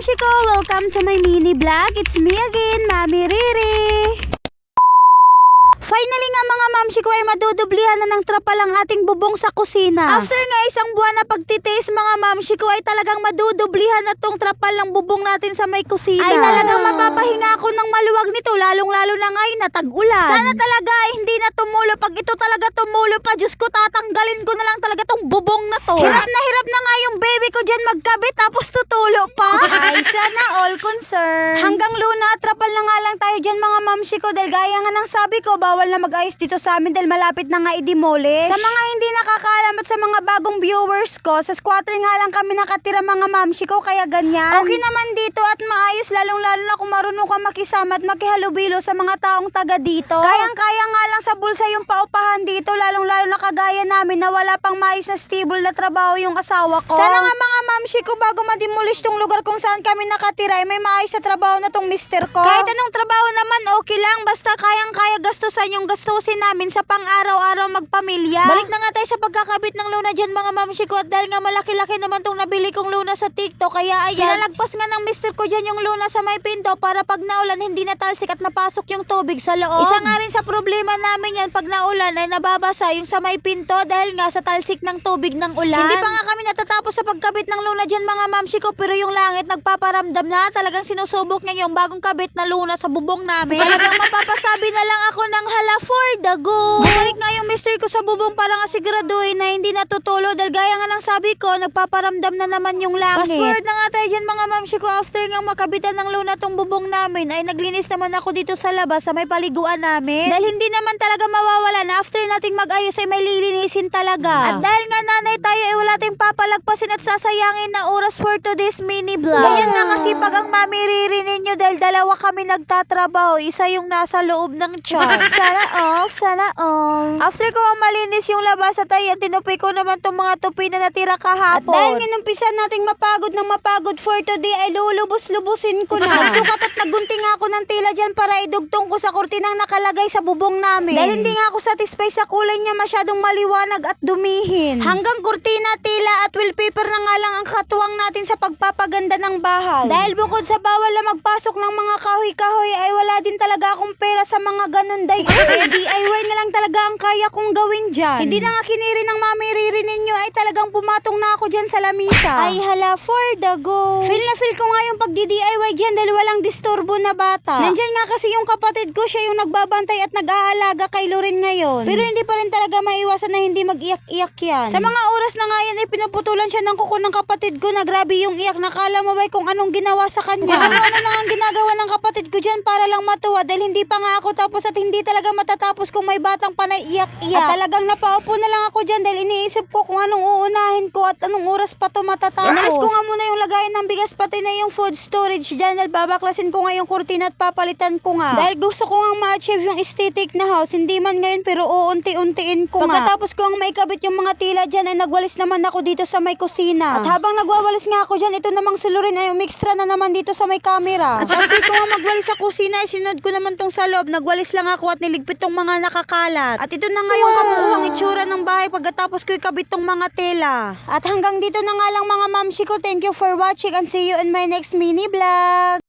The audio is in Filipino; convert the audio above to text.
mamshi ko! Welcome to my mini vlog. It's me again, Mami Riri. Finally nga mga mamshi ko ay madudublihan na ng trapal ang ating bubong sa kusina. After nga isang buwan na pagtitiis mga mamshi ko ay talagang madudublihan na tong trapal ng bubong natin sa may kusina. Ay talagang mapapahinga ako ng maluwag nito, lalong-lalo na ngayon na tag-ulan. Sana talaga ay hindi na tumulo. Pag ito talaga tumulo pa, Diyos ko, tatanggalin ko na lang talaga tong bubong na to. Hirap na nga yung baby ko dyan magkabit tapos tutulo pa. Ay sana all concern. Hanggang luna at trapal na nga lang tayo dyan mga mamshi ko dahil gaya nga ng sabi ko, bawal na mag-ayos dito sa amin dahil malapit na nga i-demolish. Sa mga hindi nakakaalam at sa mga bagong viewers ko, sa squatter nga lang kami nakatira mga mamshi ko, kaya ganyan. Okay naman dito at maayos, lalong-lalo na kung marunong ka makisama at makihalubilo sa mga taong taga dito. Kayang-kaya nga lang sa bulsa yung paupahan dito, lalong-lalo na kagaya namin na wala pang maayos na stable na trabaho yung asawa ko. Sana nga mga mamshi ko bago ma-demolish tong lugar kung saan kami nakatira ay may maayos na trabaho na tong mister ko. Kahit anong trabaho naman okay lang, basta kayang-kaya gastusan yung gastusin namin sa pang-araw-araw magpamilya. Balik na nga tayo sa pagkakabit ng luna dyan mga mamshi ko at dahil nga malaki-laki naman tong nabili kong luna sa TikTok kaya ayan, kinalagpas nga ng mister ko dyan yung luna sa may pinto para pag naulan hindi natalsik at napasok yung tubig sa loob. Isa nga rin sa problema namin yan pag naulan ay nababasa yung sa may pinto dahil nga sa talsik ng tubig ng ulan. Hindi pa nga kami natatapos sa pagkabit ng luna dyan mga mamshi ko pero yung langit nagpaparamdam na talagang sinusubok niya yung bagong kabit na luna sa bubong namin. Talagang mapapasabi na lang ako ng hala for the go. Bumalik nga yung mister ko sa bubong para nga siguraduhin na hindi natutulo dahil gaya nga ng sabi ko nagpaparamdam na naman yung langit. Fast forward na nga tayo dyan mga mamshi ko, after nga makabitan ng luna tong bubong namin ay naglinis naman ako dito sa labas sa may paliguan namin dahil hindi naman talaga mawawala na after nating mag-ayos ay may lilinisin talaga. At dahil nga nanay tayo ay wala tayong papalagpasin at sasayangin na oras for today's mini vlog. Ganyan nga kasi pag ang Mami Riri ninyo dahil dalawa kami nagtatrabaho, isa yung nasa loob ng char. Sana all. After ko ang malinis yung labas at ayan, tinupi ko naman tong mga tupi na natira kahapon. At dahil inumpisan nating mapagod for today ay lulubos-lubusin ko na. Nagsukat at naggunting ako ng tila dyan para idugtong ko sa kurtinang nakalagay sa bubong namin. Dahil hindi nga ako satisfied sa kulay niya, masyadong maliwanag at dumihin. Hanggang kurtina, tila at wallpaper na nga lang ang katuwang natin sa pagpapaganda ng bahay. Dahil bukod sa bawal na magpasok ng mga kahoy-kahoy ay wala din talaga akong pera sa mga ganun day. Kaya DIY na lang talaga ang kaya kong gawin dyan. Hindi na nga kiniri ng Mami Riri ninyo ay talagang pumatong na ako dyan sa lamisa. Ay hala for the go. Feel na feel ko nga yung pag-DIY dyan dahil walang disturbo na bata. Nandyan nga kasi yung kapatid ko, siya yung nagbabantay at nag-aalaga kay Loren ngayon. Pero hindi pa rin talaga maiwasan na hindi mag-iyak-iyak yan. Sa mga oras na nga yan ay pinuputulan siya ng kuko ng kapatid ko na grabe yung iyak. Nakala mo ba kung anong ginawa sa kanya? Ano-ano na nga ginagawa ng kapatid ko dyan para lang matuwa dahil hindi pa nga ako tapos at hindi talaga matatapos kung may batang panay iyak-iyak. At talagang napaupo na lang ako dyan dahil iniisip ko kung anong uunahin ko at anong oras pa to matatapos. Inalis ko nga muna yung lagayan ng bigas pati na yung food storage dyan dahil babaklasin ko nga yung kurtina at papalitan ko nga. Dahil gusto ko nga ma-achieve yung aesthetic na house. Hindi man ngayon pero uunti-untiin ko nga. Pagkatapos ko nga maikabit yung mga tila dyan ay nagwalis naman ako dito sa may kusina. At habang nagwawalis nga ako dyan, ito namang si Loren ay umixtra na naman dito sa may camera. At after ko nga magwalis sa kusina ay sinod ko naman tong sa loob. Nagwalis lang ako at niligpit tong mga nakakalat. At ito na nga yung kabuuhang itsura ng bahay pagkatapos ko ikabit tong mga tela. At hanggang dito na nga lang mga mamshi ko. Thank you for watching and see you in my next mini vlog.